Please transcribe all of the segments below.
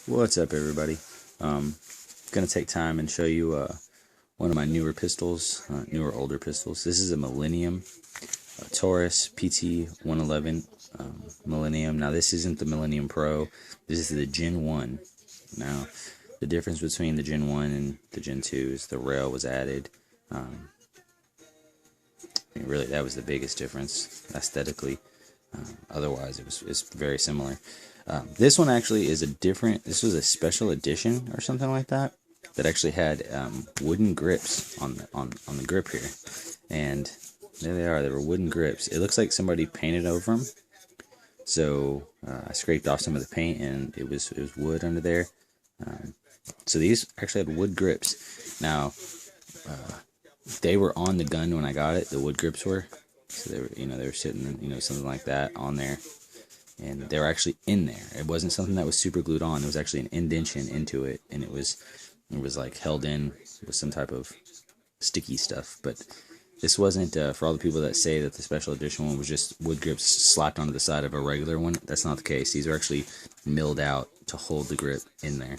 What's up, everybody? Gonna take time and show you one of my newer pistols, older pistols. This is a Millennium Taurus PT111 Millennium. Now, this isn't the Millennium Pro. This is the Gen 1. Now, the difference between the Gen 1 and the Gen 2 is the rail was added. Really, that was the biggest difference aesthetically. Otherwise, it's very similar. This one actually is a different. This was a special edition or something like that. That actually had wooden grips on the grip here, and there they are. They were wooden grips. It looks like somebody painted over them. So I scraped off some of the paint, and it was wood under there. So these actually had wood grips. Now they were on the gun when I got it. The wood grips were. So they were, they were sitting, something like that on there, and they were actually in there. It wasn't something that was super glued on. It was actually an indentation into it, and it was like held in with some type of sticky stuff. But this wasn't for all the people that say that the special edition one was just wood grips slapped onto the side of a regular one. That's not the case. These are actually milled out to hold the grip in there.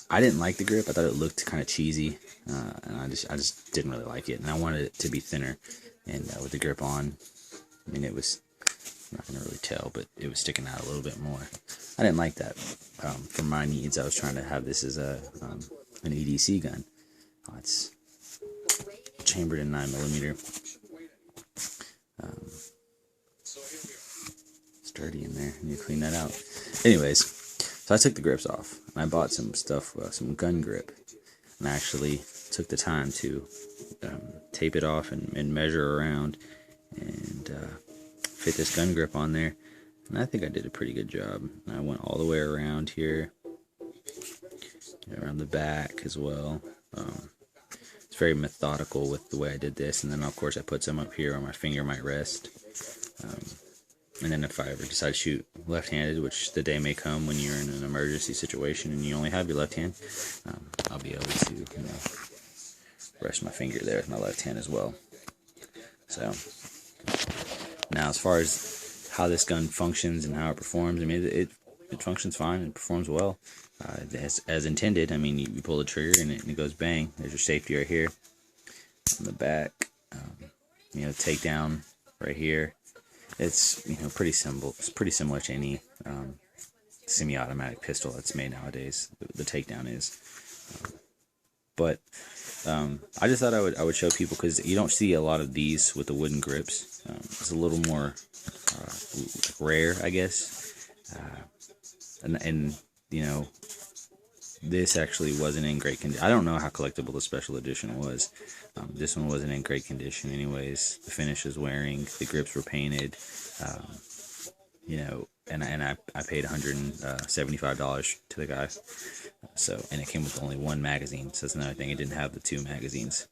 I didn't like the grip. I thought it looked kind of cheesy, and I just didn't really like it. And I wanted it to be thinner. And with the grip on, I mean, it was, I'm not going to really tell, but it was sticking out a little bit more. I didn't like that. For my needs, I was trying to have this as an EDC gun. It's chambered in 9mm. It's dirty in there. I need to clean that out. Anyways, so I took the grips off, and I bought some stuff, some gun grip, and I actually took the time to tape it off and measure around and fit this gun grip on there, and I think I did a pretty good job. And I went all the way around here, around the back as well. It's very methodical with the way I did this, and then of course I put some up here where my finger might rest. And then if I ever decide to shoot left-handed, which the day may come when you're in an emergency situation and you only have your left hand, I'll be able to, rest my finger there with my left hand as well. So now, as far as how this gun functions and how it performs, I mean, it functions fine. It performs well, as intended. I mean, you pull the trigger and it goes bang. There's your safety right here on the back. Takedown right here. It's pretty simple. It's pretty similar to any semi-automatic pistol that's made nowadays. The takedown is, but I just thought I would show people, because you don't see a lot of these with the wooden grips. It's a little more rare, I guess, and this actually wasn't in great condition. I don't know how collectible the special edition was. This one wasn't in great condition anyways. The finish is wearing, the grips were painted, and I paid $175 to the guy. So, and it came with only one magazine. So that's another thing. It didn't have the two magazines.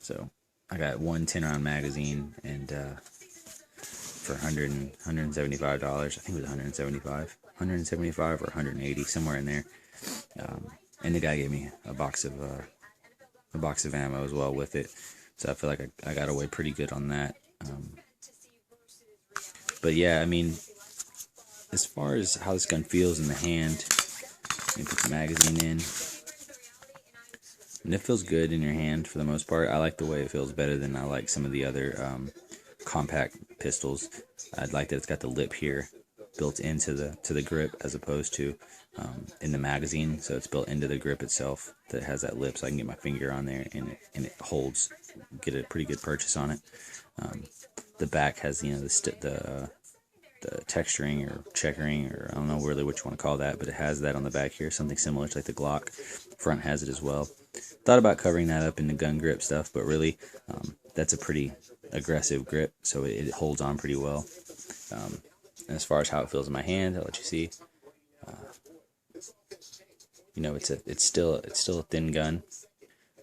So I got one 10-round magazine, and for $175, I think it was $175 or $180, somewhere in there. And the guy gave me a box of ammo as well with it. So I feel like I got away pretty good on that. But yeah, I mean, as far as how this gun feels in the hand, let me put the magazine in, and it feels good in your hand for the most part. I like the way it feels better than I like some of the other compact pistols. I like that it's got the lip here built into the grip, as opposed to in the magazine. So it's built into the grip itself that has that lip, so I can get my finger on there and it holds, get a pretty good purchase on it. The back has the texturing or checkering, or I don't know really what you want to call that, but it has that on the back here, something similar to like the Glock. Front has it as well. Thought about covering that up in the gun grip stuff, but really that's a pretty aggressive grip, so it holds on pretty well. And as far as how it feels in my hand, I'll let you see. It's still a thin gun.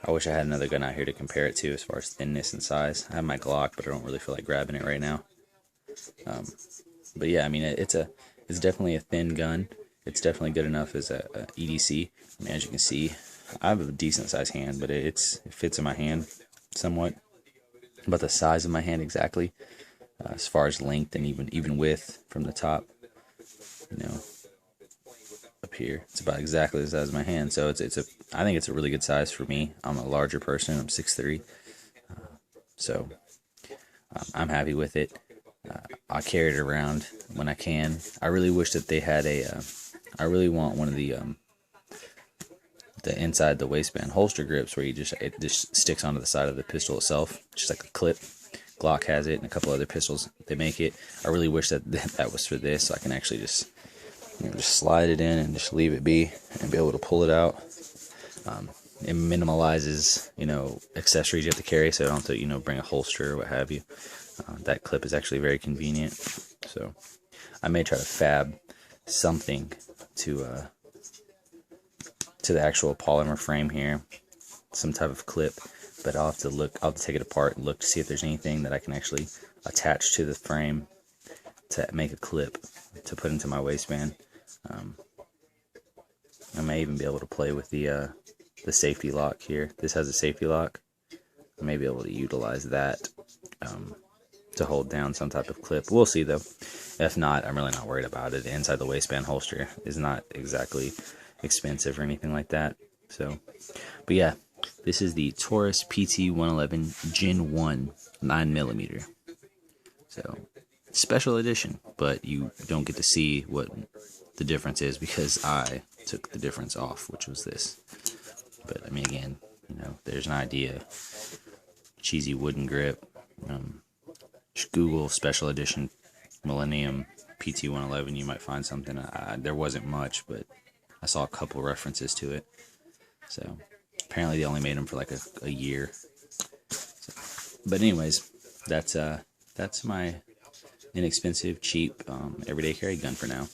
I wish I had another gun out here to compare it to as far as thinness and size. I have my Glock, but I don't really feel like grabbing it right now. But yeah, I mean, it's definitely a thin gun. It's definitely good enough as a EDC. I mean, as you can see, I have a decent sized hand, but it fits in my hand somewhat. About the size of my hand exactly, as far as length and even width from the top. here. It's about exactly the size of my hand, so I think it's a really good size for me. I'm a larger person. I'm 6'3", so I'm happy with it. I carry it around when I can. I really wish that they had I really want one of the inside the waistband holster grips where it just sticks onto the side of the pistol itself, just like a clip. Glock has it, and a couple other pistols they make it. I really wish that was for this, so I can actually just just slide it in and just leave it be and be able to pull it out. It minimalizes accessories you have to carry, so I don't have to bring a holster or what have you. That clip is actually very convenient, so I may try to fab something to the actual polymer frame here, some type of clip, but I'll have to take it apart and look to see if there's anything that I can actually attach to the frame to make a clip to put into my waistband. I may even be able to play with the safety lock here. This has a safety lock. I may be able to utilize that to hold down some type of clip. We'll see though. If not, I'm really not worried about it. The inside the waistband holster is not exactly expensive or anything like that. So, but yeah, this is the Taurus PT111 Gen 1 9mm. So, special edition, but you don't get to see what the difference is because I took the difference off, which was this. But I mean, again, there's an idea. Cheesy wooden grip. Just Google special edition Millennium PT111. You might find something. There wasn't much, but I saw a couple references to it. So apparently they only made them for like a year. So, but anyways, that's my inexpensive, cheap, everyday carry gun for now.